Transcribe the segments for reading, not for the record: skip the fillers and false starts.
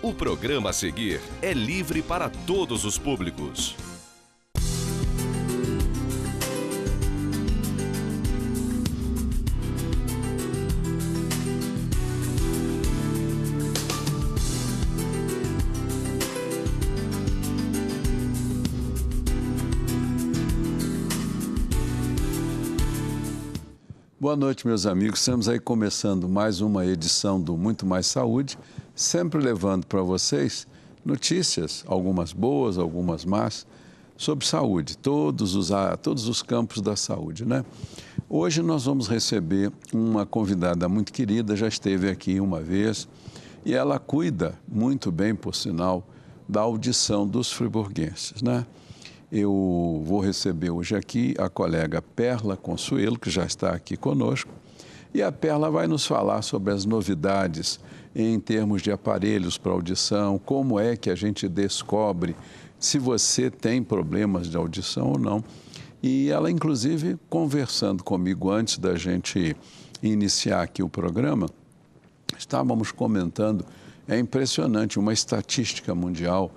O programa a seguir é livre para todos os públicos. Boa noite, meus amigos. Estamos aí começando mais uma edição do Muito Mais Saúde, sempre levando para vocês notícias, algumas boas, algumas más, sobre saúde, todos os campos da saúde, né? Hoje nós vamos receber uma convidada muito querida, já esteve aqui uma vez, e ela cuida muito bem, por sinal, da audição dos friburguenses, né? Eu vou receber hoje aqui a colega Perla Consuelo, que já está aqui conosco, e a Perla vai nos falar sobre as novidades em termos de aparelhos para audição, como é que a gente descobre se você tem problemas de audição ou não. E ela, inclusive, conversando comigo antes da gente iniciar aqui o programa, estávamos comentando, é impressionante, uma estatística mundial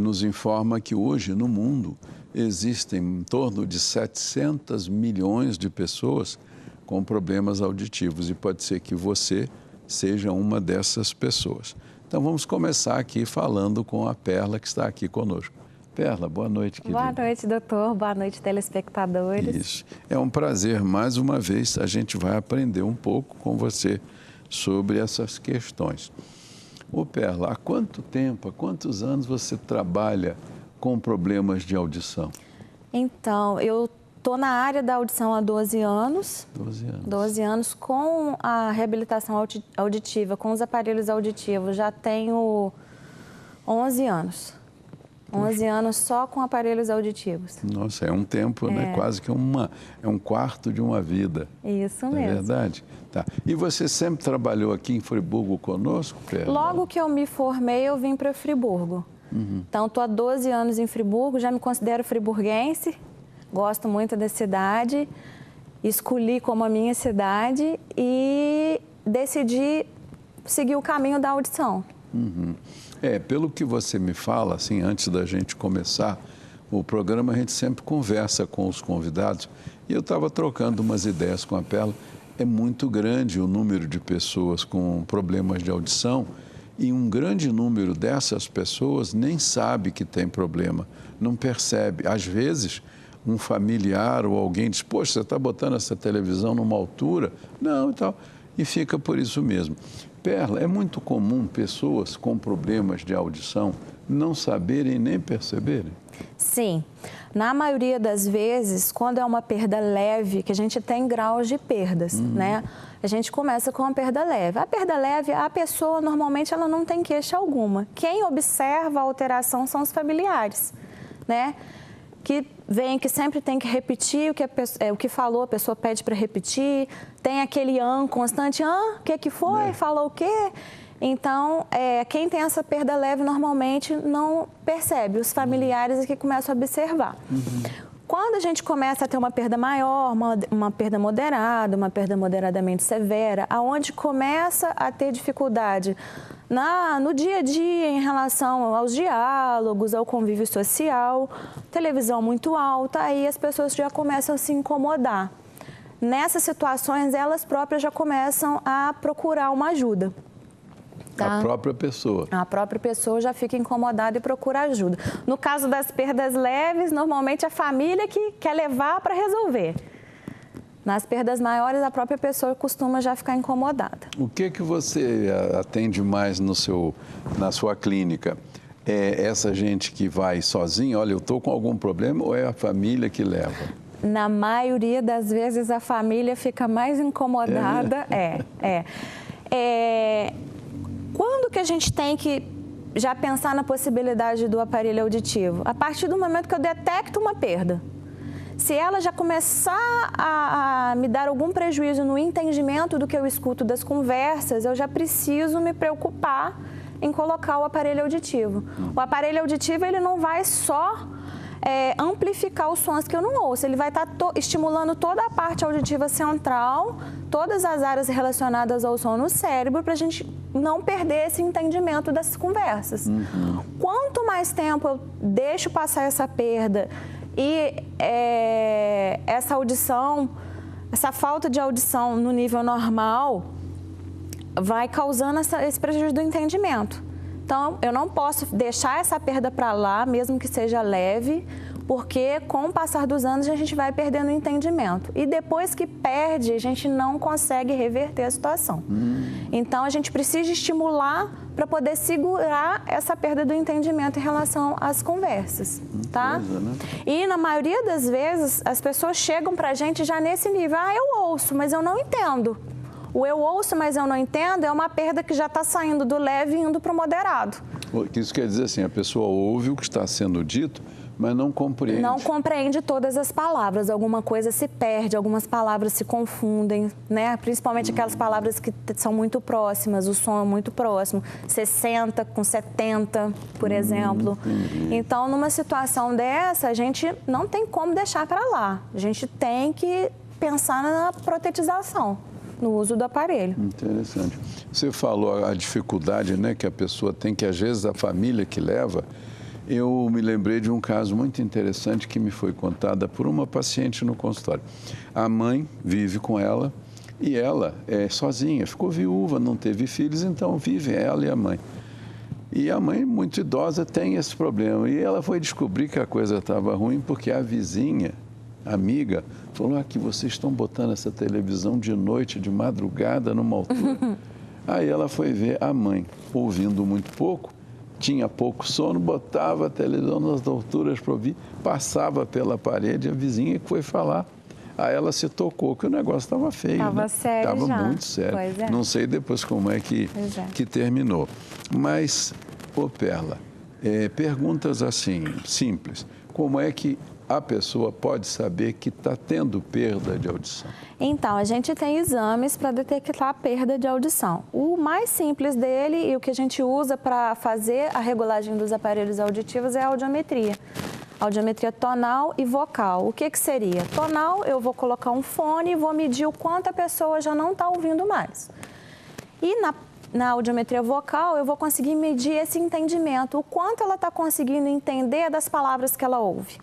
nos informa que hoje no mundo existem em torno de 700 milhões de pessoas com problemas auditivos e pode ser que você seja uma dessas pessoas. Então vamos começar aqui falando com a Perla, que está aqui conosco. Perla, boa noite, querida. Boa noite, doutor. Boa noite, telespectadores. Isso. É um prazer, mais uma vez, a gente vai aprender um pouco com você sobre essas questões. Ô Perla, há quanto tempo, há quantos anos você trabalha com problemas de audição? Então, eu estou na área da audição há 12 anos. 12 anos. 12 anos com a reabilitação auditiva, com os aparelhos auditivos. Já tenho 11 anos. 11 anos só com aparelhos auditivos. Nossa, é um tempo, né? Quase que um quarto de uma vida. Isso mesmo. Não é verdade? Tá. E você sempre trabalhou aqui em Friburgo conosco, Perla? Logo que eu me formei, eu vim para Friburgo. Então, estou há 12 anos em Friburgo, já me considero friburguense, gosto muito da cidade, escolhi como a minha cidade e decidi seguir o caminho da audição. Pelo que você me fala, assim, antes da gente começar o programa, a gente sempre conversa com os convidados e eu estava trocando umas ideias com a Perla. É muito grande o número de pessoas com problemas de audição e um grande número dessas pessoas nem sabe que tem problema, não percebe. Às vezes, um familiar ou alguém diz, poxa, você está botando essa televisão numa altura? Não, e tal. E fica por isso mesmo. Perla, é muito comum pessoas com problemas de audição não saberem nem perceberem? Sim. Na maioria das vezes, quando é uma perda leve, que a gente tem graus de perdas, né? A gente começa com uma perda leve. A perda leve, a pessoa, normalmente, ela não tem queixa alguma. Quem observa a alteração são os familiares, né? Que vem, que sempre tem que repetir o que falou, a pessoa pede para repetir, tem aquele constante, o que foi, falou o quê? Então, quem tem essa perda leve normalmente não percebe, os familiares é que começam a observar. Quando a gente começa a ter uma perda maior, uma perda moderada, uma perda moderadamente severa, aonde começa a ter dificuldade no dia a dia em relação aos diálogos, ao convívio social, televisão muito alta, aí as pessoas já começam a se incomodar. Nessas situações, elas próprias já começam a procurar uma ajuda. Tá? A própria pessoa. A própria pessoa já fica incomodada e procura ajuda. No caso das perdas leves, normalmente a família que quer levar para resolver. Nas perdas maiores, a própria pessoa costuma já ficar incomodada. O que você atende mais na sua clínica? É essa gente que vai sozinha, olha, eu estou com algum problema, ou é a família que leva? Na maioria das vezes, a família fica mais incomodada. Quando que a gente tem que já pensar na possibilidade do aparelho auditivo? A partir do momento que eu detecto uma perda. Se ela já começar a me dar algum prejuízo no entendimento do que eu escuto das conversas, eu já preciso me preocupar em colocar o aparelho auditivo. O aparelho auditivo, ele não vai só amplificar os sons que eu não ouço, ele vai estar estimulando toda a parte auditiva central, todas as áreas relacionadas ao som no cérebro, para a gente não perder esse entendimento das conversas. Quanto mais tempo eu deixo passar essa perda e essa audição, essa falta de audição no nível normal, vai causando esse prejuízo do entendimento. Então, eu não posso deixar essa perda para lá, mesmo que seja leve, porque com o passar dos anos a gente vai perdendo o entendimento. E depois que perde, a gente não consegue reverter a situação. Então, a gente precisa estimular para poder segurar essa perda do entendimento em relação às conversas, tá? E na maioria das vezes, as pessoas chegam para a gente já nesse nível. Ah, eu ouço, mas eu não entendo. O eu ouço, mas eu não entendo, é uma perda que já está saindo do leve e indo para o moderado. Isso quer dizer assim, a pessoa ouve o que está sendo dito, mas não compreende. Não compreende todas as palavras, alguma coisa se perde, algumas palavras se confundem, né? Principalmente aquelas palavras que são muito próximas, o som é muito próximo, 60 com 70, por exemplo. Então, numa situação dessa, a gente não tem como deixar para lá, a gente tem que pensar na protetização, no uso do aparelho. Interessante. Você falou a dificuldade, né, que a pessoa tem, que às vezes a família que leva. Eu me lembrei de um caso muito interessante que me foi contada por uma paciente no consultório. A mãe vive com ela e ela é sozinha, ficou viúva, não teve filhos, então vive ela e a mãe. E a mãe, muito idosa, tem esse problema. E ela foi descobrir que a coisa estava ruim porque a vizinha, amiga, falou que vocês estão botando essa televisão de noite, de madrugada, numa altura. Aí ela foi ver a mãe, ouvindo muito pouco, tinha pouco sono, botava a televisão nas alturas para ouvir, passava pela parede, a vizinha que foi falar. Aí ela se tocou que o negócio estava feio. Estava sério já. Estava muito sério. Pois é. Não sei depois como é que terminou. Mas, Perla, perguntas assim, simples. Como é que a pessoa pode saber que está tendo perda de audição? Então, a gente tem exames para detectar a perda de audição. O mais simples dele e o que a gente usa para fazer a regulagem dos aparelhos auditivos é a audiometria. Audiometria tonal e vocal. O que seria? Tonal, eu vou colocar um fone e vou medir o quanto a pessoa já não está ouvindo mais. E na audiometria vocal, eu vou conseguir medir esse entendimento, o quanto ela está conseguindo entender das palavras que ela ouve.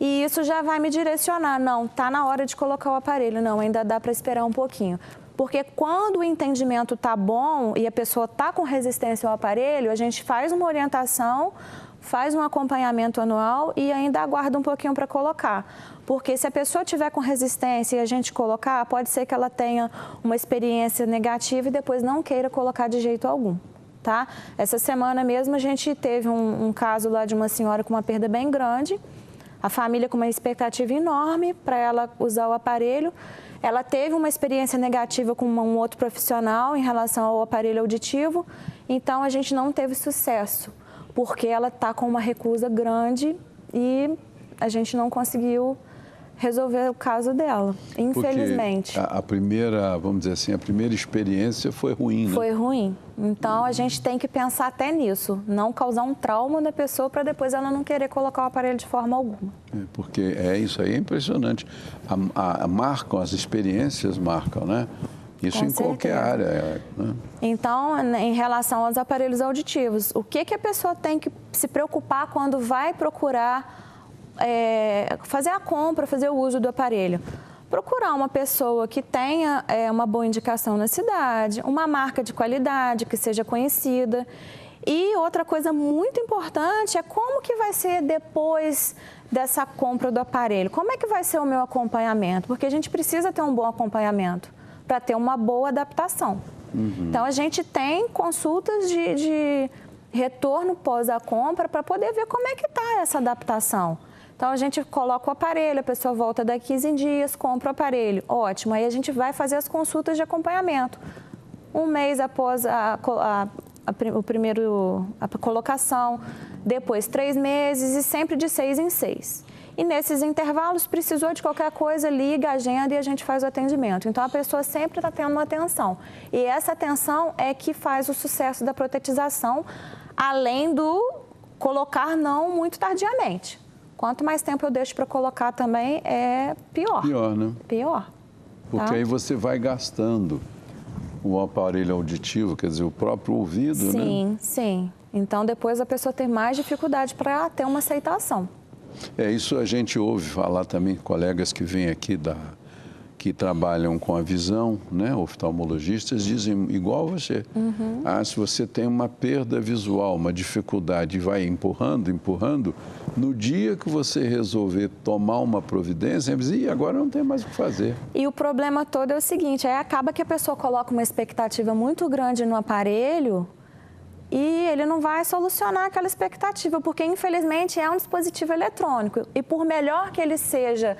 E isso já vai me direcionar, não, está na hora de colocar o aparelho, não, ainda dá para esperar um pouquinho. Porque quando o entendimento está bom e a pessoa está com resistência ao aparelho, a gente faz uma orientação, faz um acompanhamento anual e ainda aguarda um pouquinho para colocar. Porque se a pessoa tiver com resistência e a gente colocar, pode ser que ela tenha uma experiência negativa e depois não queira colocar de jeito algum. Tá? Essa semana mesmo a gente teve um caso lá de uma senhora com uma perda bem grande, a família com uma expectativa enorme para ela usar o aparelho. Ela teve uma experiência negativa com um outro profissional em relação ao aparelho auditivo, então a gente não teve sucesso, porque ela está com uma recusa grande e a gente não conseguiu resolver o caso dela, infelizmente. Porque a primeira, vamos dizer assim, a primeira experiência foi ruim, né? Foi ruim. Então, a gente tem que pensar até nisso, não causar um trauma na pessoa para depois ela não querer colocar o aparelho de forma alguma. Porque isso aí é impressionante. Marcam, as experiências marcam, né? Isso Com em certeza. qualquer área. Né? Então, em relação aos aparelhos auditivos, o que a pessoa tem que se preocupar quando vai procurar fazer a compra, fazer o uso do aparelho? Procurar uma pessoa que tenha uma boa indicação na cidade, uma marca de qualidade que seja conhecida. E outra coisa muito importante é como que vai ser depois dessa compra do aparelho. Como é que vai ser o meu acompanhamento? Porque a gente precisa ter um bom acompanhamento para ter uma boa adaptação. Então, a gente tem consultas de retorno pós a compra para poder ver como é que está essa adaptação. Então, a gente coloca o aparelho, a pessoa volta daqui 15 dias, compra o aparelho. Ótimo, aí a gente vai fazer as consultas de acompanhamento. Um mês após a colocação, depois 3 meses e sempre de 6 em 6. E nesses intervalos, precisou de qualquer coisa, liga a agenda e a gente faz o atendimento. Então, a pessoa sempre está tendo uma atenção. E essa atenção é que faz o sucesso da protetização, além do colocar não muito tardiamente. Quanto mais tempo eu deixo para colocar também, é pior. Pior, né? Pior. Porque tá? aí você vai gastando o aparelho auditivo, quer dizer, o próprio ouvido, né? Sim, sim. Então, depois a pessoa tem mais dificuldade para ter uma aceitação. Isso a gente ouve falar também, colegas que vêm aqui que trabalham com a visão, né, oftalmologistas, dizem igual você. Se você tem uma perda visual, uma dificuldade e vai empurrando, no dia que você resolver tomar uma providência, você diz, agora não tem mais o que fazer. E o problema todo é o seguinte, aí acaba que a pessoa coloca uma expectativa muito grande no aparelho e ele não vai solucionar aquela expectativa, porque infelizmente é um dispositivo eletrônico e por melhor que ele seja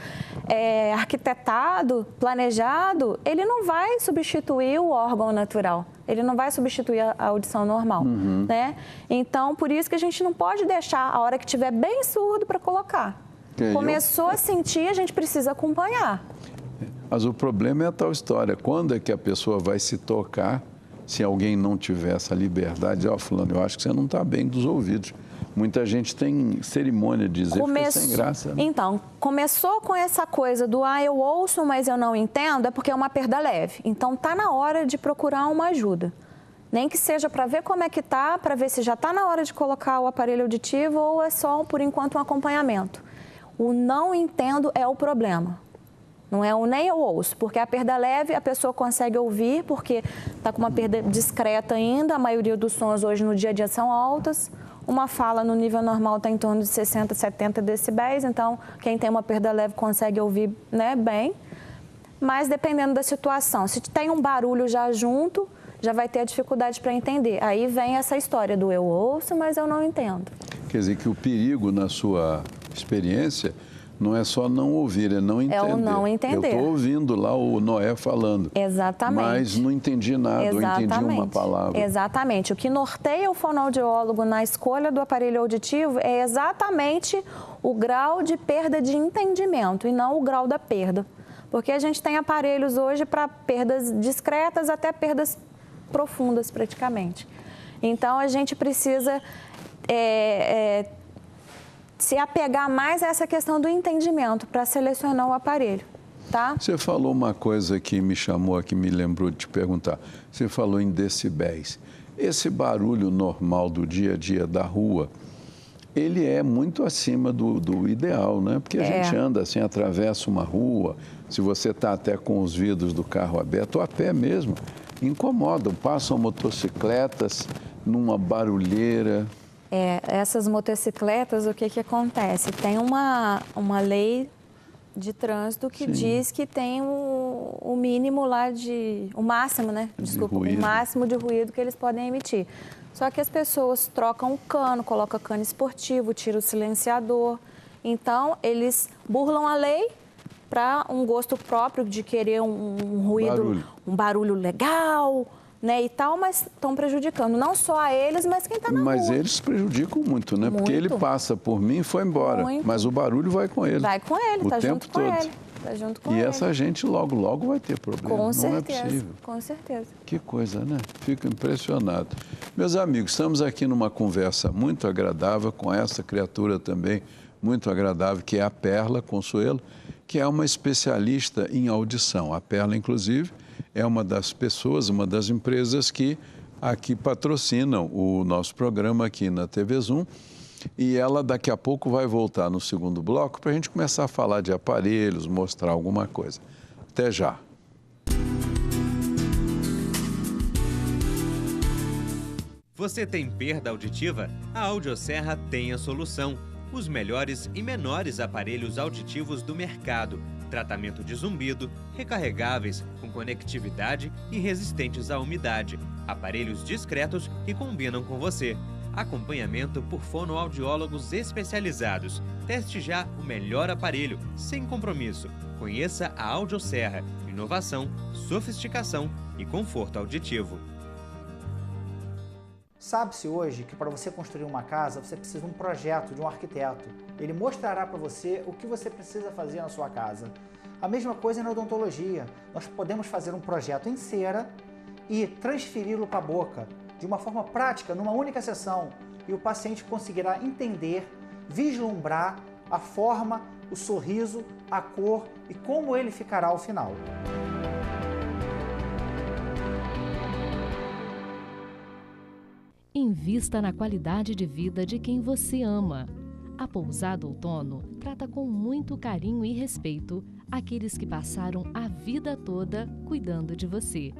arquitetado, planejado, ele não vai substituir o órgão natural, ele não vai substituir a audição normal, né? Então, por isso que a gente não pode deixar a hora que estiver bem surdo para colocar. Começou a sentir, a gente precisa acompanhar. Mas o problema é a tal história, quando é que a pessoa vai se tocar? Se alguém não tiver essa liberdade, fulano, eu acho que você não está bem dos ouvidos. Muita gente tem cerimônia de dizer, fica sem graça. Né? Então, começou com essa coisa do, eu ouço, mas eu não entendo, é porque é uma perda leve. Então, está na hora de procurar uma ajuda. Nem que seja para ver como é que está, para ver se já está na hora de colocar o aparelho auditivo ou é só, por enquanto, um acompanhamento. O não entendo é o problema. Não é o nem eu ouço, porque a perda leve a pessoa consegue ouvir, porque está com uma perda discreta ainda, a maioria dos sons hoje no dia a dia são altas. Uma fala no nível normal está em torno de 60, 70 decibéis, então quem tem uma perda leve consegue ouvir, né, bem. Mas dependendo da situação, se tem um barulho já junto, já vai ter a dificuldade para entender. Aí vem essa história do eu ouço, mas eu não entendo. Quer dizer que o perigo na sua experiência não é só não ouvir, é não entender. É o não entender. Eu estou ouvindo lá o Noé falando. Exatamente. Mas não entendi nada, Exatamente. ou entendi uma palavra. Exatamente. O que norteia o fonoaudiólogo na escolha do aparelho auditivo é exatamente o grau de perda de entendimento e não o grau da perda. Porque a gente tem aparelhos hoje para perdas discretas até perdas profundas, praticamente. Então, a gente precisa se apegar mais a essa questão do entendimento para selecionar o aparelho, tá? Você falou uma coisa que me chamou aqui, me lembrou de te perguntar. Você falou em decibéis. Esse barulho normal do dia a dia da rua, ele é muito acima do ideal, né? Porque a gente anda assim, atravessa uma rua, se você está até com os vidros do carro aberto, ou a pé mesmo, incomodam. Passam motocicletas numa barulheira. Essas motocicletas, o que acontece? Tem uma lei de trânsito que diz que tem o mínimo lá o máximo, né? Desculpa, o máximo de ruído que eles podem emitir. Só que as pessoas trocam o cano, colocam cano esportivo, tiram o silenciador. Então, eles burlam a lei para um gosto próprio de querer um ruído, um barulho legal, né, e tal, mas estão prejudicando não só a eles, mas quem está na rua. Mas eles prejudicam muito, né? Porque ele passa por mim e foi embora, mas o barulho vai com ele. Vai com ele, está junto com ele. Tá junto com ele. E essa gente logo, logo vai ter problema. Com não certeza, é possível. Com certeza. Que coisa, né? Fico impressionado. Meus amigos, estamos aqui numa conversa muito agradável com essa criatura também muito agradável, que é a Perla Consuelo, que é uma especialista em audição. A Perla, inclusive, é uma das pessoas, uma das empresas que aqui patrocinam o nosso programa aqui na TV Zoom. E ela daqui a pouco vai voltar no segundo bloco para a gente começar a falar de aparelhos, mostrar alguma coisa. Até já. Você tem perda auditiva? A Audioserra tem a solução. Os melhores e menores aparelhos auditivos do mercado. Tratamento de zumbido, recarregáveis, com conectividade e resistentes à umidade. Aparelhos discretos que combinam com você. Acompanhamento por fonoaudiólogos especializados. Teste já o melhor aparelho, sem compromisso. Conheça a Audioserra. Inovação, sofisticação e conforto auditivo. Sabe-se hoje que para você construir uma casa, você precisa de um projeto, de um arquiteto. Ele mostrará para você o que você precisa fazer na sua casa. A mesma coisa na odontologia. Nós podemos fazer um projeto em cera e transferi-lo para a boca, de uma forma prática, numa única sessão. E o paciente conseguirá entender, vislumbrar a forma, o sorriso, a cor e como ele ficará ao final. Invista na qualidade de vida de quem você ama. A Pousada Outono trata com muito carinho e respeito aqueles que passaram a vida toda cuidando de você.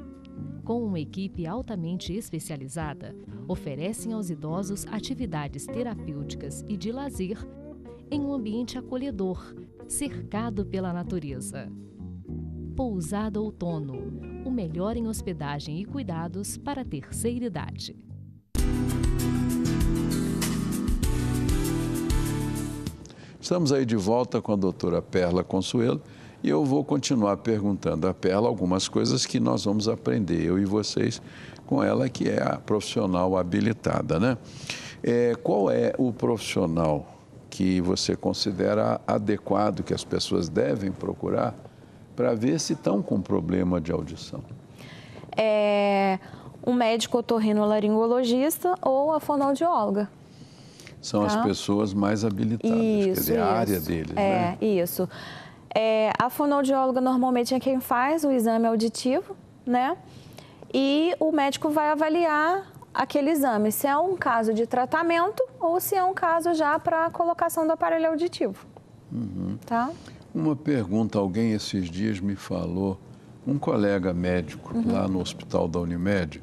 Com uma equipe altamente especializada, oferecem aos idosos atividades terapêuticas e de lazer em um ambiente acolhedor, cercado pela natureza. Pousada Outono, o melhor em hospedagem e cuidados para a terceira idade. Estamos aí de volta com a doutora Perla Consuelo e eu vou continuar perguntando a Perla algumas coisas que nós vamos aprender, eu e vocês, com ela, que é a profissional habilitada, né? Qual é o profissional que você considera adequado, que as pessoas devem procurar para ver se estão com problema de audição? Um médico otorrinolaringologista ou a fonoaudióloga. São as pessoas mais habilitadas, quer dizer, a área deles, né? Isso. A fonoaudióloga normalmente é quem faz o exame auditivo, né? E o médico vai avaliar aquele exame, se é um caso de tratamento ou se é um caso já para colocação do aparelho auditivo. Tá? Uma pergunta, alguém esses dias me falou, um colega médico lá no hospital da Unimed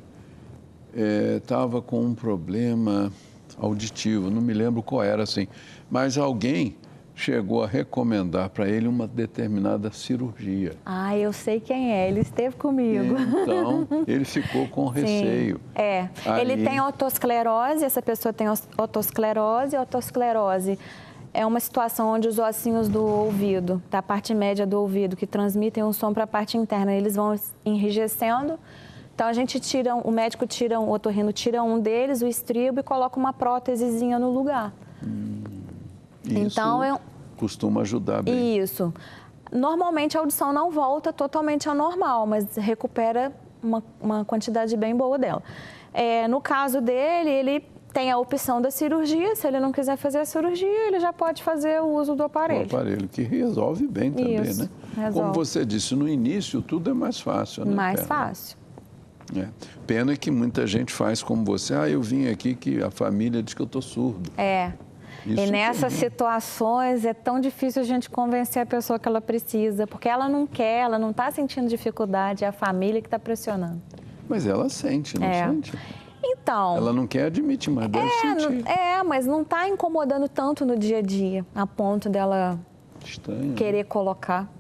estava com um problema auditivo, não me lembro qual era, assim, mas alguém chegou a recomendar para ele uma determinada cirurgia. Eu sei quem é, ele esteve comigo. Então, ele ficou com receio. Ele tem otosclerose, essa pessoa tem otosclerose. Otosclerose é uma situação onde os ossinhos do ouvido, da parte média do ouvido, que transmitem o som para a parte interna, eles vão enrijecendo. Então, o médico tira, o otorrino tira um deles, o estribo, e coloca uma prótesezinha no lugar. Isso costuma ajudar bem. Isso. Normalmente, a audição não volta totalmente ao normal, mas recupera uma quantidade bem boa dela. No caso dele, ele tem a opção da cirurgia. Se ele não quiser fazer a cirurgia, ele já pode fazer o uso do aparelho. O aparelho, que resolve bem também, né? Resolve. Como você disse, no início tudo é mais fácil, né? Mais fácil. Pena que muita gente faz como você. Eu vim aqui que a família diz que eu estou surdo. Isso e nessas situações é tão difícil a gente convencer a pessoa que ela precisa, porque ela não quer, ela não está sentindo dificuldade, é a família que está pressionando. Mas ela sente, não sente? Então... Ela não quer admitir, mas deve sentir. Mas não está incomodando tanto no dia a dia, a ponto dela querer colocar.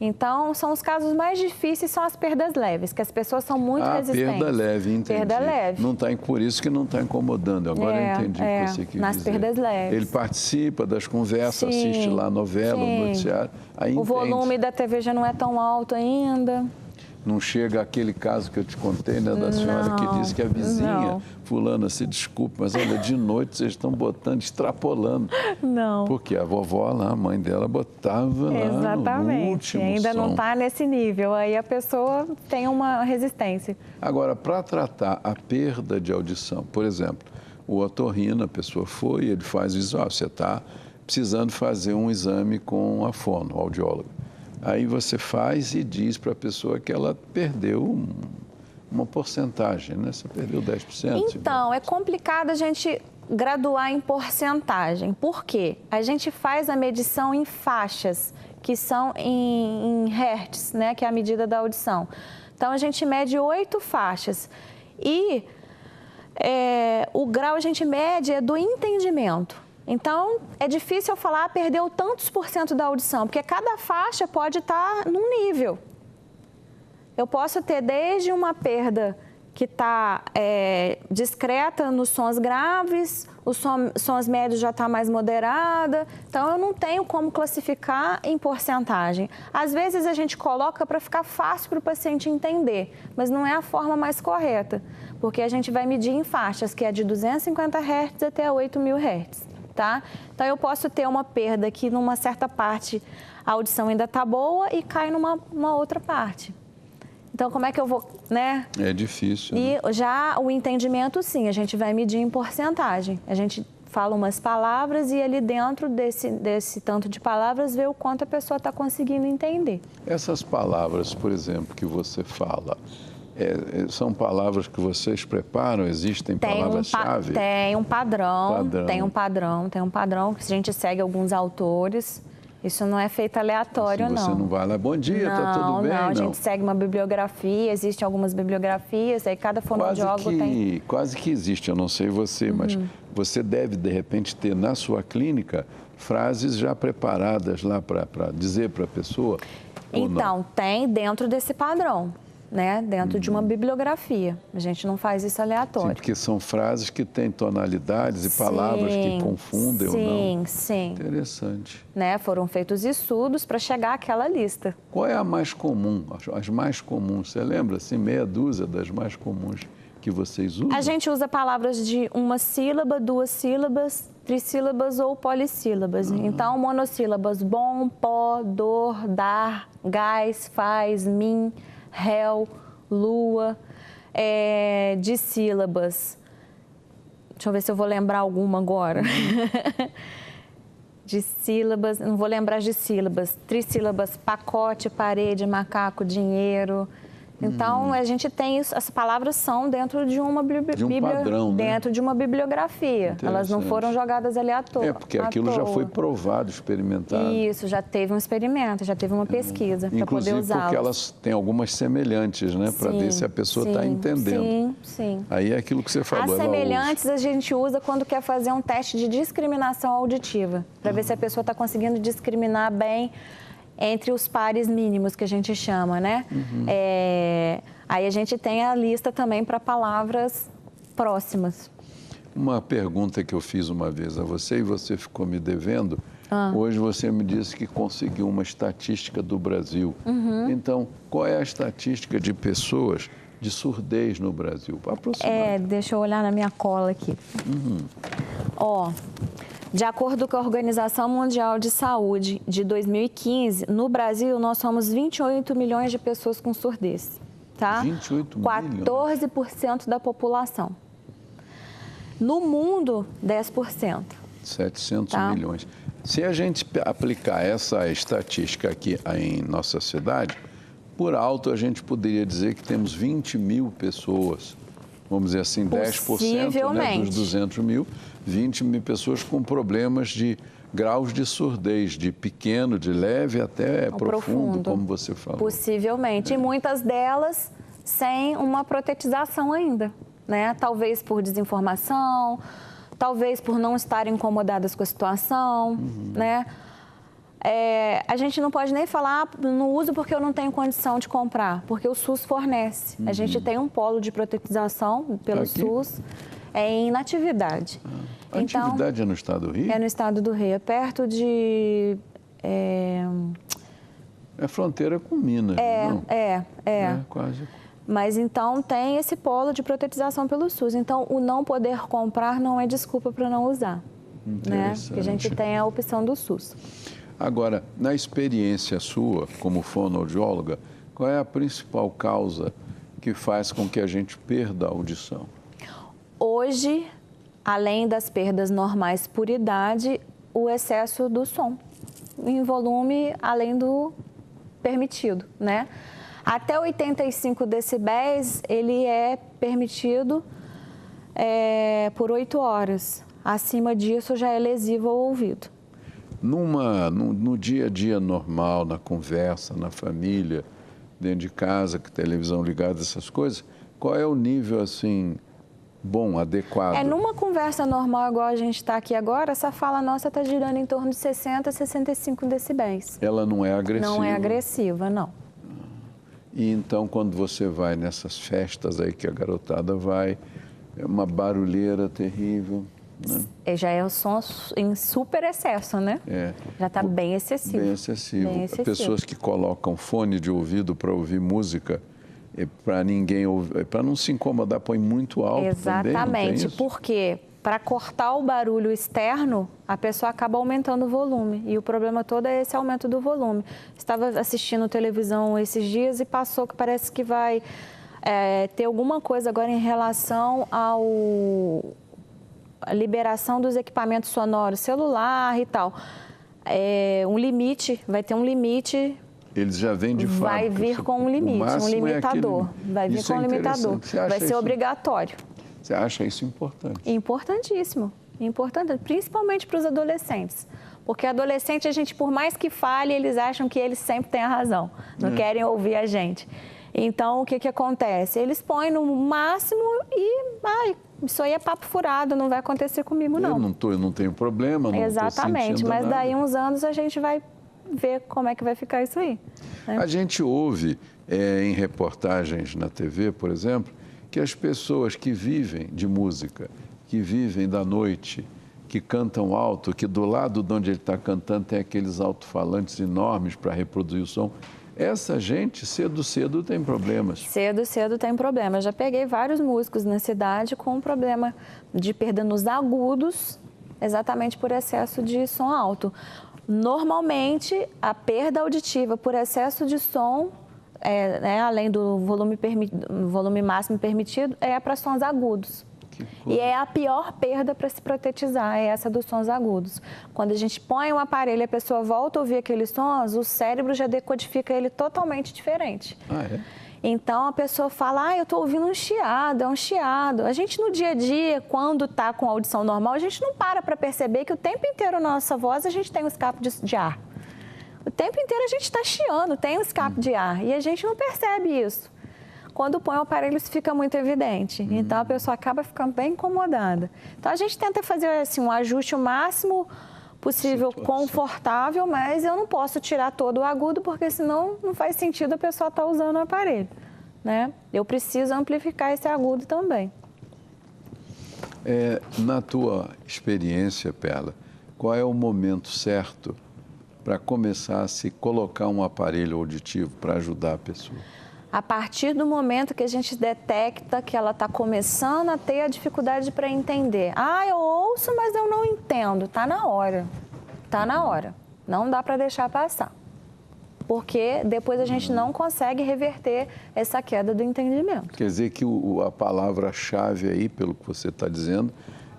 Então, são os casos mais difíceis, são as perdas leves, que as pessoas são muito resistentes. Perda leve, entendi. Perda leve. Não tá, por isso que não está incomodando. Agora eu entendi o que você quis nas dizer. Perdas leves. Ele participa das conversas, assiste lá a novela, o noticiário, aí o volume da TV já não é tão alto ainda. Não chega aquele caso que eu te contei, né, da senhora que disse que a vizinha, fulana, se desculpe, mas olha, de noite vocês estão botando, extrapolando. Não. Porque a vovó lá, a mãe dela, botava lá no último ainda som. Não está nesse nível, aí a pessoa tem uma resistência. Agora, para tratar a perda de audição, por exemplo, o otorrino, a pessoa foi, ele faz isso, você está precisando fazer um exame com a fono, o audiólogo. Aí você faz e diz para a pessoa que ela perdeu uma porcentagem, né? Você perdeu 10%. Então, é complicado a gente graduar em porcentagem. Por quê? A gente faz a medição em faixas, que são em hertz, né? Que é a medida da audição. Então, a gente mede 8 faixas. E o grau a gente mede do entendimento. Então, é difícil eu falar, perdeu tantos % da audição, porque cada faixa pode estar num nível. Eu posso ter desde uma perda que está discreta nos sons graves, os sons médios já está mais moderada. Então, eu não tenho como classificar em porcentagem. Às vezes, a gente coloca para ficar fácil para o paciente entender, mas não é a forma mais correta, porque a gente vai medir em faixas, que é de 250 Hz até 8.000 Hz, tá? Então, eu posso ter uma perda que numa certa parte a audição ainda está boa e cai numa outra parte. Então, como é que eu vou, né? É difícil. E já o entendimento, sim, a gente vai medir em porcentagem. A gente fala umas palavras e ali dentro desse tanto de palavras vê o quanto a pessoa está conseguindo entender. Essas palavras, por exemplo, que você fala, são palavras que vocês preparam? Existem palavras-chave? Tem um padrão, tem um padrão que a gente segue alguns autores. Isso não é feito aleatório, assim, você não vai lá, bom dia, tá tudo bem? Não, a gente segue uma bibliografia, existem algumas bibliografias, aí cada fonoaudiólogo tem... Quase que existe, eu não sei você, mas você deve, de repente, ter na sua clínica frases já preparadas lá para dizer para a pessoa? Então, tem dentro desse padrão, né? Dentro de uma bibliografia. A gente não faz isso aleatório. Sim, porque são frases que têm tonalidades e palavras que confundem ou não. Sim. Interessante. Né? Foram feitos estudos para chegar àquela lista. Qual é a mais comum? As mais comuns, você lembra? Assim, meia dúzia das mais comuns que vocês usam? A gente usa palavras de uma sílaba, duas sílabas, trissílabas ou polissílabas. Então, monossílabas: bom, pó, dor, dar, gás, faz, mim, réu, lua, dissílabas. Deixa eu ver se eu vou lembrar alguma agora. Dissílabas, não vou lembrar as dissílabas. Trissílabas: pacote, parede, macaco, dinheiro. Então, a gente tem isso, as palavras são dentro de uma padrão, né? Dentro de uma bibliografia. Elas não foram jogadas aleatoriamente. Porque aquilo já foi provado, experimentado. Isso, já teve um experimento, já teve uma pesquisa para poder usá-las. Inclusive porque elas têm algumas semelhantes, né? Para ver se a pessoa está entendendo. Sim. Aí é aquilo que você falou. As semelhantes a gente usa quando quer fazer um teste de discriminação auditiva, para ver se a pessoa está conseguindo discriminar bem entre os pares mínimos, que a gente chama, né? Aí a gente tem a lista também para palavras próximas. Uma pergunta que eu fiz uma vez a você e você ficou me devendo. Hoje você me disse que conseguiu uma estatística do Brasil. Então, qual é a estatística de pessoas de surdez no Brasil? Aproximadamente. Deixa eu olhar na minha cola aqui. De acordo com a Organização Mundial de Saúde, de 2015, no Brasil nós somos 28 milhões de pessoas com surdez, tá? 28 milhões? 14% da população. No mundo, 10%. 700 milhões. Se a gente aplicar essa estatística aqui em nossa cidade, por alto a gente poderia dizer que temos 20 mil pessoas, vamos dizer assim, 10%, né, dos 200 mil, 20 mil pessoas com problemas de graus de surdez, de pequeno, de leve até profundo, como você falou. Possivelmente, e muitas delas sem uma protetização ainda, né? Talvez por desinformação, talvez por não estarem incomodadas com a situação, né? A gente não pode nem falar, não uso porque eu não tenho condição de comprar, porque o SUS fornece. A gente tem um polo de protetização pelo SUS, em Natividade. A Natividade é no estado do Rio? É no estado do Rio, é perto de... É fronteira com Minas, não? É, quase. Mas então tem esse polo de protetização pelo SUS. Então, o não poder comprar não é desculpa para não usar, né? Porque a gente tem a opção do SUS. Agora, na experiência sua, como fonoaudióloga, qual é a principal causa que faz com que a gente perda a audição? Hoje, além das perdas normais por idade, o excesso do som, em volume além do permitido, né? Até 85 decibéis, ele é permitido por 8 horas. Acima disso, já é lesivo ao ouvido. No dia a dia normal, na conversa, na família, dentro de casa, com televisão ligada, essas coisas, qual é o nível, assim, bom, adequado? Numa conversa normal, igual a gente está aqui agora, essa fala nossa está girando em torno de 60 a 65 decibéis. Ela não é agressiva? Não é agressiva, não. E então, quando você vai nessas festas aí que a garotada vai, é uma barulheira terrível, né? E já é o som em super excesso, né? É. Já está bem excessivo. Bem excessivo. Bem excessivo. Pessoas que colocam fone de ouvido para ouvir música, para ninguém ouvir, para não se incomodar, põe muito alto. Exatamente, também, não tem isso? Porque para cortar o barulho externo, a pessoa acaba aumentando o volume. E o problema todo é esse aumento do volume. Estava assistindo televisão esses dias e passou que parece que vai ter alguma coisa agora em relação à liberação dos equipamentos sonoros, celular e tal. Um limite, vai ter um limite. Eles já vêm de fábrica. Vai vir com um limite, um limitador. Vai vir com um limitador. Vai ser obrigatório. Você acha isso importante? Importantíssimo. Importante, principalmente para os adolescentes. Porque adolescente, a gente, por mais que fale, eles acham que eles sempre têm a razão. Não querem ouvir a gente. Então, o que acontece? Eles põem no máximo e isso aí é papo furado, não vai acontecer comigo, não. Eu não tenho problema, não. Exatamente, mas nada. daí uns anos a gente vai ver como é que vai ficar isso aí. Né? A gente ouve em reportagens na TV, por exemplo, que as pessoas que vivem de música, que vivem da noite, que cantam alto, que do lado de onde ele está cantando tem aqueles alto-falantes enormes para reproduzir o som. Essa gente, cedo tem problemas. Cedo tem problemas. Já peguei vários músicos na cidade com problema de perda nos agudos, exatamente por excesso de som alto. Normalmente, a perda auditiva por excesso de som, além do volume máximo permitido, é para sons agudos. E é a pior perda para se protetizar, é essa dos sons agudos. Quando a gente põe um aparelho e a pessoa volta a ouvir aqueles sons, o cérebro já decodifica ele totalmente diferente. Então, a pessoa fala, eu estou ouvindo um chiado, é um chiado. A gente, no dia a dia, quando está com audição normal, a gente não para perceber que o tempo inteiro na nossa voz a gente tem um escape de ar. O tempo inteiro a gente está chiando, tem um escape de ar, e a gente não percebe isso. Quando põe o aparelho, isso fica muito evidente. Então, a pessoa acaba ficando bem incomodada. Então, a gente tenta fazer assim, um ajuste o máximo possível, confortável, mas eu não posso tirar todo o agudo, porque senão não faz sentido a pessoa estar usando o aparelho, né? Eu preciso amplificar esse agudo também. Na tua experiência, Perla, qual é o momento certo para começar a se colocar um aparelho auditivo para ajudar a pessoa? A partir do momento que a gente detecta que ela está começando a ter a dificuldade para entender. Eu ouço, mas eu não entendo. Está na hora. Está na hora. Não dá para deixar passar. Porque depois a gente não consegue reverter essa queda do entendimento. Quer dizer que a palavra-chave aí, pelo que você está dizendo,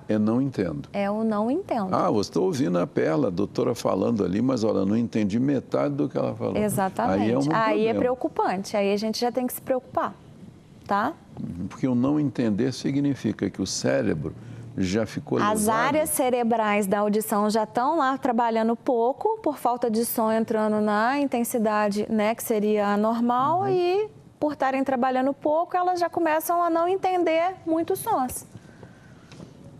é não entendo. É o não entendo. Você está ouvindo a Perla, a doutora falando ali, mas olha, não entendi metade do que ela falou. Exatamente. Aí é preocupante, aí a gente já tem que se preocupar, tá? Porque o não entender significa que o cérebro já ficou lesado. As áreas cerebrais da audição já estão lá trabalhando pouco, por falta de som entrando na intensidade, né, que seria a normal, e por estarem trabalhando pouco, elas já começam a não entender muitos sons.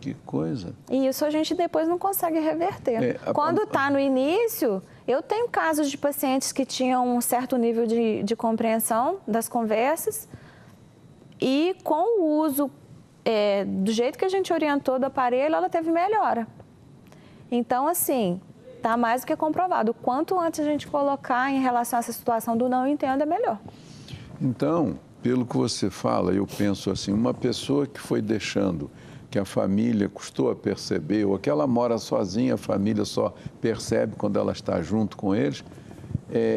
Que coisa. E isso a gente depois não consegue reverter. Quando está no início, eu tenho casos de pacientes que tinham um certo nível de compreensão das conversas e com o uso do jeito que a gente orientou do aparelho, ela teve melhora. Então, assim, está mais do que comprovado. Quanto antes a gente colocar em relação a essa situação do não entendo, é melhor. Então, pelo que você fala, eu penso assim, uma pessoa que foi deixando, que a família custou a perceber, ou que ela mora sozinha, a família só percebe quando ela está junto com eles,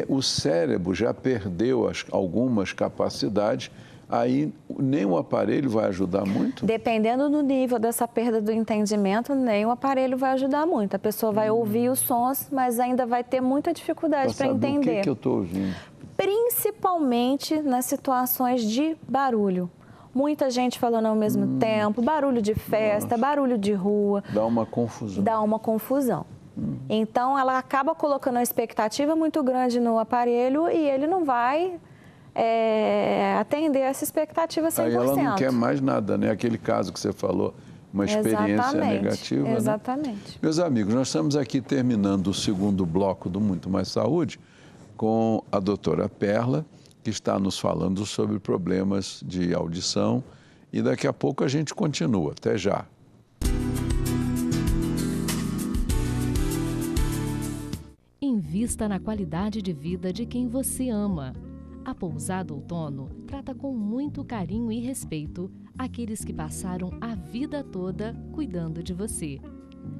o cérebro já perdeu algumas capacidades, aí nem o aparelho vai ajudar muito? Dependendo do nível dessa perda do entendimento, nem o aparelho vai ajudar muito. A pessoa vai ouvir os sons, mas ainda vai ter muita dificuldade para entender. O que eu estou ouvindo? Principalmente nas situações de barulho. Muita gente falando ao mesmo tempo, barulho de festa, barulho de rua. Dá uma confusão. Dá uma confusão. Então, ela acaba colocando uma expectativa muito grande no aparelho e ele não vai atender essa expectativa 100%. Aí ela não quer mais nada, né? Aquele caso que você falou, uma experiência negativa. Exatamente. Né? Meus amigos, nós estamos aqui terminando o segundo bloco do Muito Mais Saúde com a doutora Perla, que está nos falando sobre problemas de audição. E daqui a pouco a gente continua. Até já. Invista na qualidade de vida de quem você ama. A Pousada Outono trata com muito carinho e respeito aqueles que passaram a vida toda cuidando de você.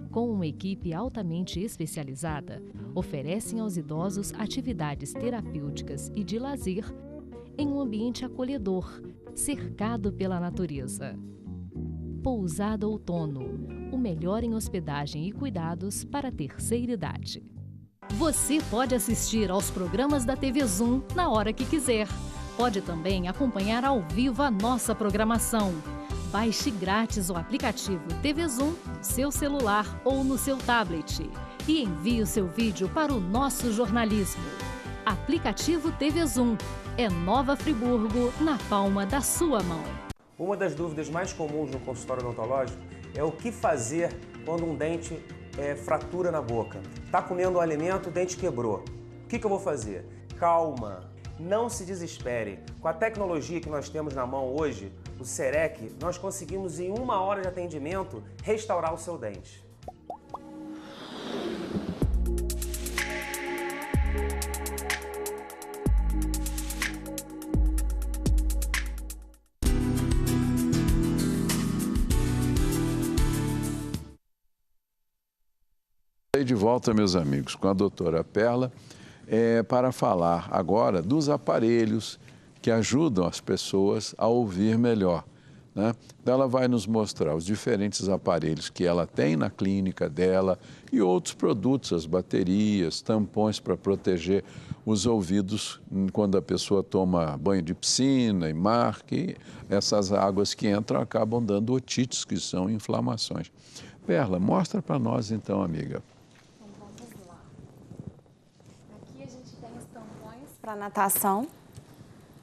Com uma equipe altamente especializada, oferecem aos idosos atividades terapêuticas e de lazer em um ambiente acolhedor, cercado pela natureza. Pousada Outono, o melhor em hospedagem e cuidados para a terceira idade. Você pode assistir aos programas da TV Zoom na hora que quiser. Pode também acompanhar ao vivo a nossa programação. Baixe grátis o aplicativo TV Zoom no seu celular ou no seu tablet e envie o seu vídeo para o nosso jornalismo. Aplicativo TV Zoom é Nova Friburgo na palma da sua mão. Uma das dúvidas mais comuns no consultório odontológico é o que fazer quando um dente fratura na boca. Tá comendo um alimento, o dente quebrou. O que eu vou fazer? Calma, não se desespere. Com a tecnologia que nós temos na mão hoje, o CEREC, nós conseguimos em 1 hora de atendimento restaurar o seu dente. De volta, meus amigos, com a doutora Perla, para falar agora dos aparelhos que ajudam as pessoas a ouvir melhor, né? Ela vai nos mostrar os diferentes aparelhos que ela tem na clínica dela e outros produtos, as baterias, tampões para proteger os ouvidos quando a pessoa toma banho de piscina e mar, que essas águas que entram acabam dando otites, que são inflamações. Perla, mostra para nós então, amiga. Para natação,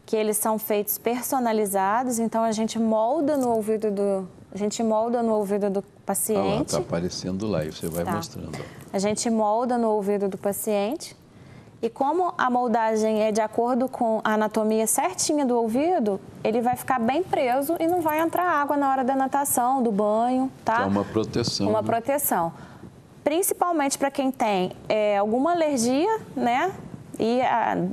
que eles são feitos personalizados, então a gente molda no ouvido do paciente. Está aparecendo lá e você vai mostrando. A gente molda no ouvido do paciente e como a moldagem é de acordo com a anatomia certinha do ouvido, ele vai ficar bem preso e não vai entrar água na hora da natação, do banho, tá? É uma proteção. Uma proteção. Principalmente para quem tem alguma alergia, né? E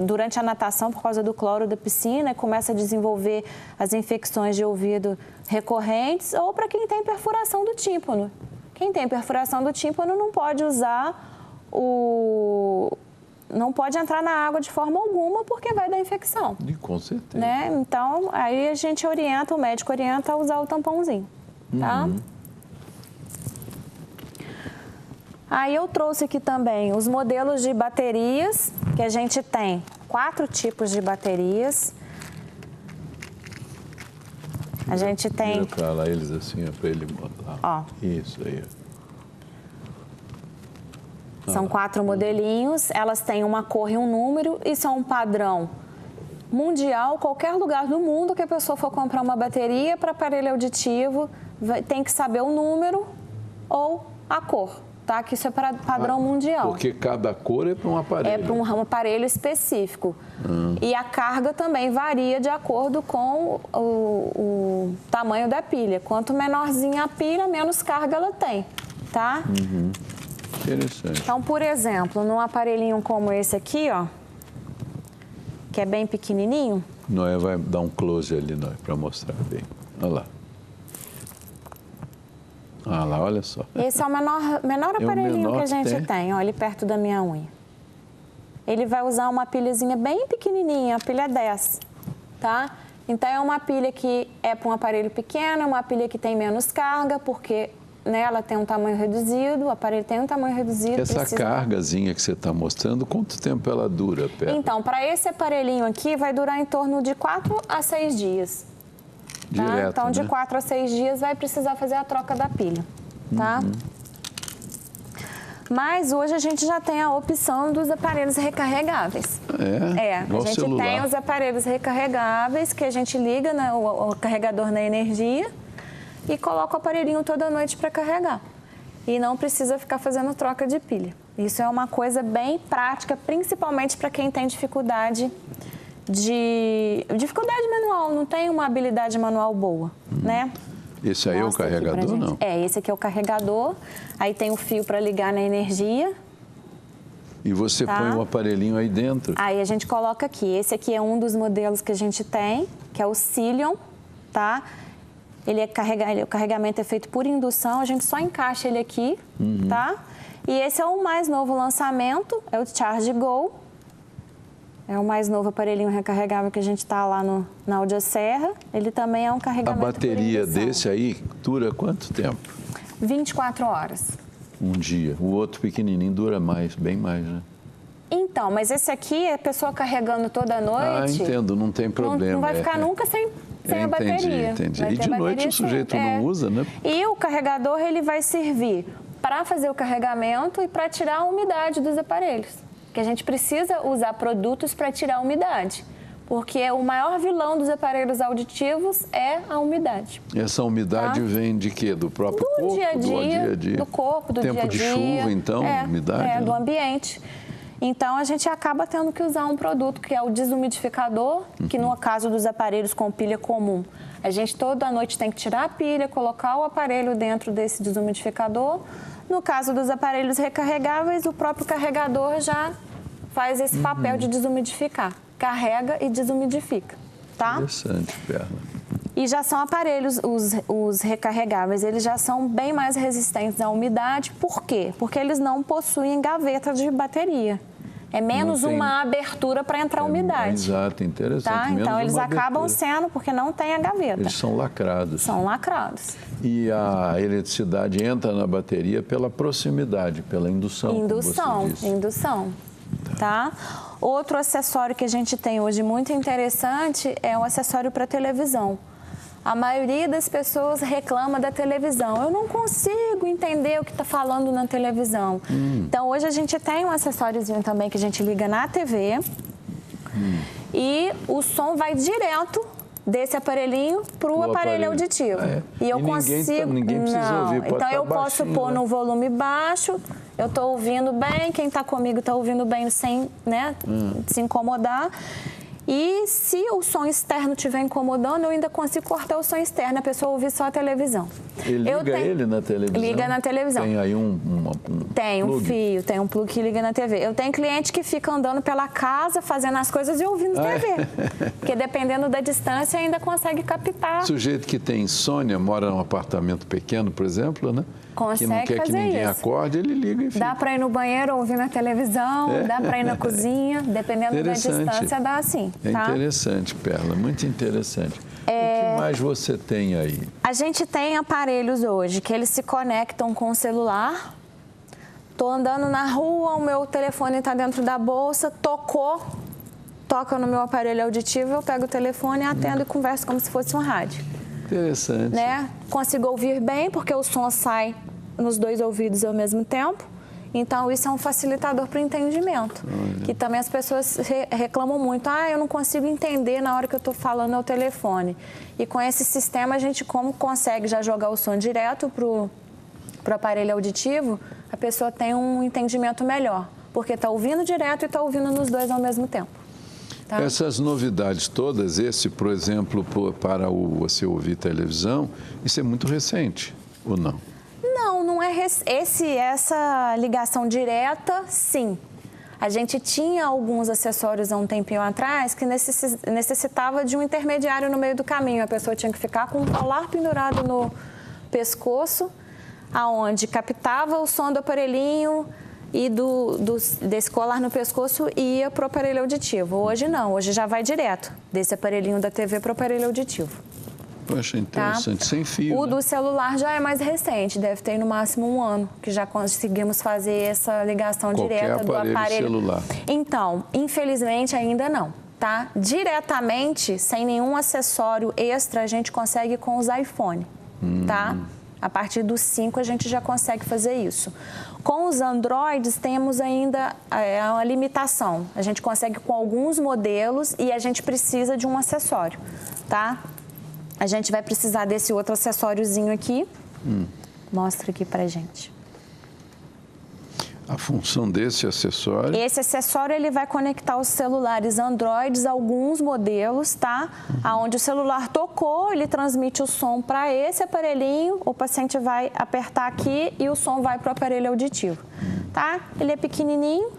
durante a natação, por causa do cloro da piscina, começa a desenvolver as infecções de ouvido recorrentes, ou para quem tem perfuração do tímpano. Quem tem perfuração do tímpano não pode não pode entrar na água de forma alguma, porque vai dar infecção. E com certeza. Né? Então, aí a gente orienta, o médico orienta a usar o tampãozinho, tá? Uhum. Aí eu trouxe aqui também os modelos de baterias, que a gente tem 4 tipos de baterias. A gente tem... Vira para lá eles assim, para ele mostrar. Ó. Isso aí. São 4 modelinhos, elas têm uma cor e um número e são um padrão mundial. Qualquer lugar do mundo que a pessoa for comprar uma bateria para aparelho auditivo, tem que saber o número ou a cor. Tá? Que isso é para padrão mundial. Porque cada cor é para um aparelho. É para um aparelho específico. E a carga também varia de acordo com o tamanho da pilha. Quanto menorzinha a pilha, menos carga ela tem, tá? Uhum. Interessante. Então, por exemplo, num aparelhinho como esse aqui, ó, que é bem pequenininho. Noé vai dar um close ali, Noé, para mostrar bem. Olha lá. Ah lá, olha só. Esse é o menor aparelhinho que a gente tem, ó, ali perto da minha unha. Ele vai usar uma pilhazinha bem pequenininha, a pilha 10, tá? Então, é uma pilha que é para um aparelho pequeno, é uma pilha que tem menos carga, porque né, ela tem um tamanho reduzido, o aparelho tem um tamanho reduzido. Essa cargazinha que você está mostrando, quanto tempo ela dura, Pedro? Então, para esse aparelhinho aqui, vai durar em torno de 4 a 6 dias. Tá? Direto, então, de né? 4 a 6 dias vai precisar fazer a troca da pilha, tá? Mas hoje a gente já tem a opção dos aparelhos recarregáveis. A gente celular. tem os aparelhos recarregáveis que a gente liga o carregador na energia e coloca o aparelhinho toda noite para carregar. E não precisa ficar fazendo troca de pilha. Isso é uma coisa bem prática, principalmente para quem tem dificuldade de dificuldade manual, não tem uma habilidade manual boa, né? Esse aí Mostra é o carregador, não? Esse aqui é o carregador, aí tem o fio para ligar na energia. E você põe o aparelhinho aí dentro. Aí a gente coloca aqui, esse aqui é um dos modelos que a gente tem, que é o Cilion, tá? O carregamento é feito por indução, a gente só encaixa ele aqui, tá? E esse é o mais novo lançamento, é o Charge Go. É o mais novo aparelhinho recarregável que a gente está lá na Audioserra. Ele também é um carregamento por indução. A bateria desse aí dura quanto tempo? 24 horas. Um dia. O outro pequenininho dura mais, bem mais, né? Então, mas esse aqui, a pessoa carregando toda noite... entendo, não tem problema. Não vai ficar nunca sem a bateria. Entendi. E de noite o sujeito não usa, né? E o carregador, ele vai servir para fazer o carregamento e para tirar a umidade dos aparelhos. Que a gente precisa usar produtos para tirar a umidade. Porque o maior vilão dos aparelhos auditivos é a umidade. Essa umidade vem de quê? Do próprio corpo? Do dia a dia. Do corpo, do dia a dia. Tempo de chuva, então, umidade? Do ambiente. Então, a gente acaba tendo que usar um produto que é o desumidificador, que no caso dos aparelhos com pilha comum, a gente toda noite tem que tirar a pilha, colocar o aparelho dentro desse desumidificador. No caso dos aparelhos recarregáveis, o próprio carregador já faz esse papel de desumidificar. Carrega e desumidifica, tá? Interessante, Perla. E já são aparelhos, os recarregáveis, eles já são bem mais resistentes à umidade. Por quê? Porque eles não possuem gaveta de bateria. É menos uma abertura para entrar umidade. Exato, interessante. Tá? Então, eles acabam sendo porque não tem a gaveta. Eles são lacrados. São lacrados. E a eletricidade entra na bateria pela proximidade, pela indução. Indução. Tá? Outro acessório que a gente tem hoje muito interessante é o acessório para televisão. A maioria das pessoas reclama da televisão. Eu não consigo entender o que está falando na televisão. Então, hoje a gente tem um acessóriozinho também que a gente liga na TV e o som vai direto desse aparelhinho para o aparelho auditivo. E eu consigo... Ninguém precisa ouvir. Então, eu posso pôr no volume baixo, eu estou ouvindo bem, quem está comigo está ouvindo bem sem se incomodar. E se o som externo estiver incomodando, eu ainda consigo cortar o som externo, a pessoa ouvir só a televisão. Ele liga ele na televisão? Liga na televisão. Tem aí tem um plug? fio, tem um plug que liga na TV. Eu tenho cliente que fica andando pela casa, fazendo as coisas e ouvindo TV. Porque dependendo da distância, ainda consegue captar. Sujeito que tem insônia, mora num apartamento pequeno, por exemplo, né? Consegue que não quer que ninguém acorde, ele liga e fica. Dá para ir no banheiro ouvindo a televisão, dá para ir na cozinha, dependendo da distância, dá assim. É interessante, Perla, muito interessante. O que mais você tem aí? A gente tem aparelhos hoje que eles se conectam com o celular. Estou andando na rua, o meu telefone está dentro da bolsa, toca no meu aparelho auditivo, eu pego o telefone, atendo e converso como se fosse um rádio. Interessante. Né? Consigo ouvir bem, porque o som sai nos dois ouvidos ao mesmo tempo. Então, isso é um facilitador para o entendimento. Que também as pessoas reclamam muito. Eu não consigo entender na hora que eu estou falando ao telefone. E com esse sistema, a gente consegue já jogar o som direto para o aparelho auditivo, a pessoa tem um entendimento melhor. Porque está ouvindo direto e está ouvindo nos dois ao mesmo tempo. Tá? Essas novidades todas, por exemplo, para você ouvir televisão, isso é muito recente, ou não? Não é essa ligação direta, sim. A gente tinha alguns acessórios há um tempinho atrás que necessitava de um intermediário no meio do caminho. A pessoa tinha que ficar com um colar pendurado no pescoço, aonde captava o som do aparelhinho e desse colar no pescoço ia para o aparelho auditivo. Hoje não, hoje já vai direto desse aparelhinho da TV para o aparelho auditivo. Poxa, interessante, sem fio. O do celular já é mais recente, deve ter no máximo 1 ano, que já conseguimos fazer essa ligação direta do aparelho celular. Então, infelizmente ainda não, tá? Diretamente, sem nenhum acessório extra, a gente consegue com os iPhone, tá? A partir dos 5 a gente já consegue fazer isso. Com os Androids temos ainda uma limitação. A gente consegue com alguns modelos e a gente precisa de um acessório, tá? A gente vai precisar desse outro acessóriozinho aqui. Mostra aqui pra gente. A função desse acessório? Esse acessório ele vai conectar os celulares Androids, alguns modelos, tá? Aonde o celular tocou, ele transmite o som para esse aparelhinho, o paciente vai apertar aqui e o som vai para o aparelho auditivo, tá? Ele é pequenininho,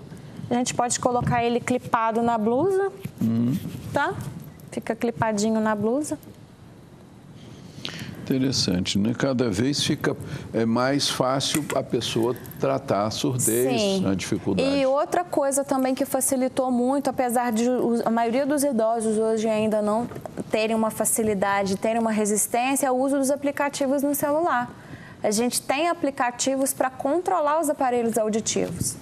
a gente pode colocar ele clipado na blusa, tá? Fica clipadinho na blusa. Interessante, né? Cada vez fica mais fácil a pessoa tratar a surdez, a dificuldade. E outra coisa também que facilitou muito, apesar de a maioria dos idosos hoje ainda não terem uma facilidade, terem uma resistência, é o uso dos aplicativos no celular. A gente tem aplicativos para controlar os aparelhos auditivos.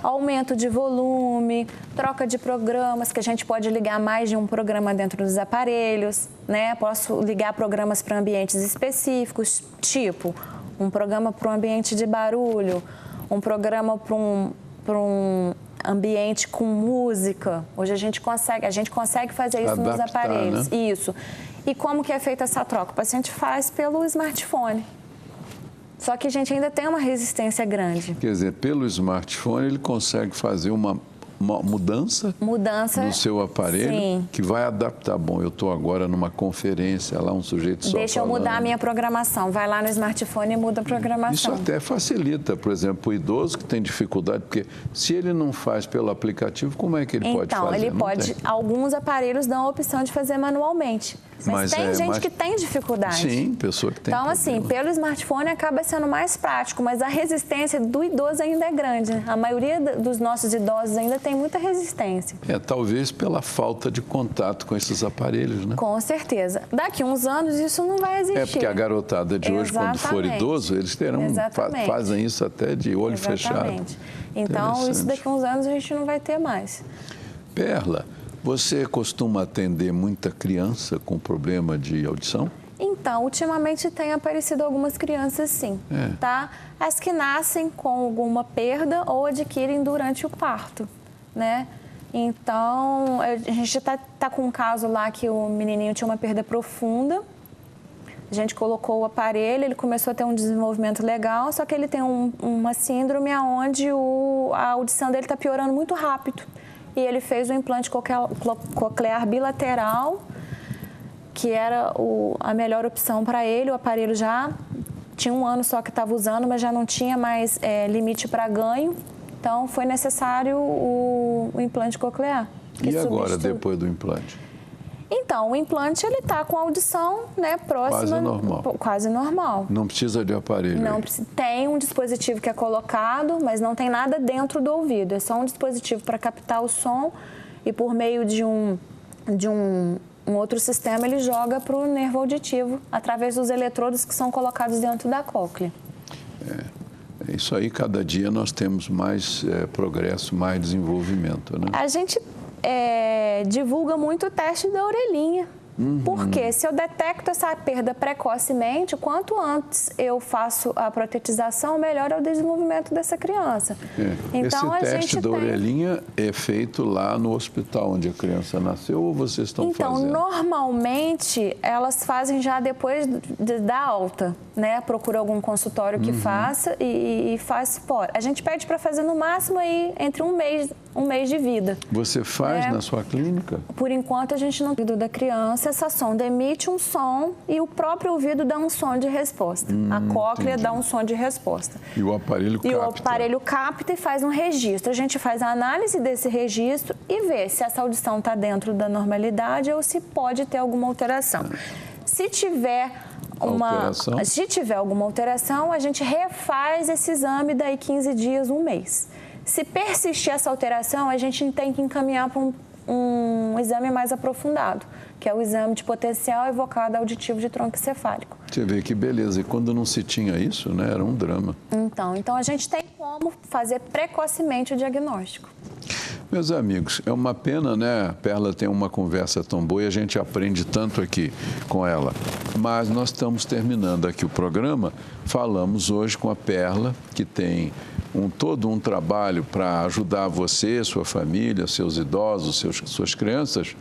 Aumento de volume, troca de programas, que a gente pode ligar mais de um programa dentro dos aparelhos, né? Posso ligar programas para ambientes específicos, tipo um programa para um ambiente de barulho, um programa para um ambiente com música. Hoje a gente consegue fazer isso nos aparelhos. Né? Isso. E como que é feita essa troca? O paciente faz pelo smartphone. Só que a gente ainda tem uma resistência grande. Quer dizer, pelo smartphone ele consegue fazer uma mudança no seu aparelho, sim, que vai adaptar. Bom, eu estou agora numa conferência, lá um sujeito só deixa falando. Eu mudar a minha programação. Vai lá no smartphone e muda a programação. Isso até facilita, por exemplo, o idoso que tem dificuldade, porque se ele não faz pelo aplicativo, como é que ele pode fazer? Então, ele pode. Alguns aparelhos dão a opção de fazer manualmente. Mas tem gente que tem dificuldade. Sim, pessoa que tem Então, problema. assim, pelo smartphone acaba sendo mais prático, mas a resistência do idoso ainda é grande. A maioria dos nossos idosos ainda tem muita resistência. Talvez pela falta de contato com esses aparelhos, né? Com certeza. Daqui a uns anos isso não vai existir. Porque a garotada de hoje, quando for idoso, eles fazem isso até de olho fechado. Então, isso daqui a uns anos a gente não vai ter mais. Perla, você costuma atender muita criança com problema de audição? Então, ultimamente tem aparecido algumas crianças, sim, tá? As que nascem com alguma perda ou adquirem durante o parto, né? Então, a gente tá com um caso lá que o menininho tinha uma perda profunda. A gente colocou o aparelho, ele começou a ter um desenvolvimento legal, só que ele tem uma síndrome onde a audição dele está piorando muito rápido. E ele fez um implante coclear bilateral, que era a melhor opção para ele. O aparelho já tinha 1 ano só que estava usando, mas já não tinha mais limite para ganho. Então, foi necessário o implante coclear. E agora, depois do implante? Então, o implante, ele está com a audição, né, próxima... Quase normal. Quase normal. Não precisa de aparelho? Não precisa. Tem um dispositivo que é colocado, mas não tem nada dentro do ouvido. É só um dispositivo para captar o som e por meio de um outro sistema, ele joga para o nervo auditivo através dos eletrodos que são colocados dentro da cóclea. É isso aí, cada dia nós temos mais progresso, mais desenvolvimento, né? A gente divulga muito o teste da orelhinha. Porque se eu detecto essa perda precocemente, quanto antes eu faço a protetização, melhor é o desenvolvimento dessa criança. Então, esse teste da orelhinha é feito lá no hospital onde a criança nasceu ou vocês estão fazendo? Então, normalmente, elas fazem já depois da alta, né? Procura algum consultório que faça e faz fora. A gente pede para fazer no máximo aí entre um mês de vida. Você faz na sua clínica? Por enquanto, a gente não... da criança, essa sonda emite um som e o próprio ouvido dá um som de resposta. A cóclea dá um som de resposta. E o aparelho capta? E o aparelho capta e faz um registro. A gente faz a análise desse registro e vê se essa audição está dentro da normalidade ou se pode ter alguma alteração. Se tiver alguma alteração, a gente refaz esse exame daí 15 dias, 1 mês. Se persistir essa alteração, a gente tem que encaminhar para um exame mais aprofundado, que é o exame de potencial evocado auditivo de tronco encefálico. Você vê que beleza. E quando não se tinha isso, né, era um drama. Então a gente tem como fazer precocemente o diagnóstico. Meus amigos, é uma pena, né? A Perla tem uma conversa tão boa e a gente aprende tanto aqui com ela. Mas nós estamos terminando aqui o programa. Falamos hoje com a Perla, que tem todo um trabalho para ajudar você, sua família, seus idosos, suas crianças,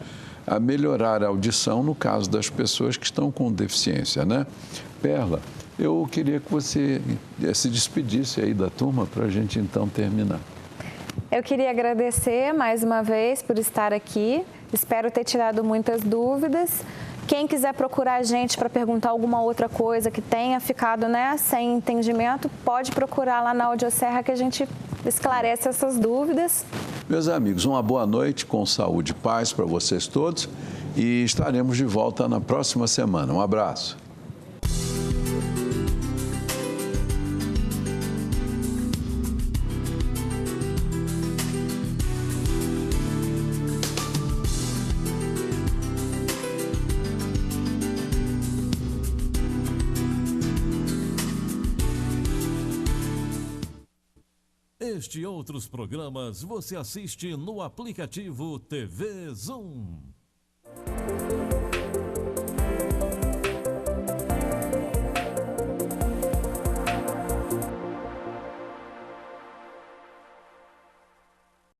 a melhorar a audição no caso das pessoas que estão com deficiência, né? Perla, Eu queria que você se despedisse aí da turma para a gente então terminar. Eu queria agradecer mais uma vez por estar aqui. Espero ter tirado muitas dúvidas. Quem quiser procurar a gente para perguntar alguma outra coisa que tenha ficado, né, sem entendimento, pode procurar lá na Audioserra que a gente esclarece essas dúvidas. Meus amigos, uma boa noite com saúde e paz para vocês todos e estaremos de volta na próxima semana. Um abraço. Este e outros programas você assiste no aplicativo TV Zoom.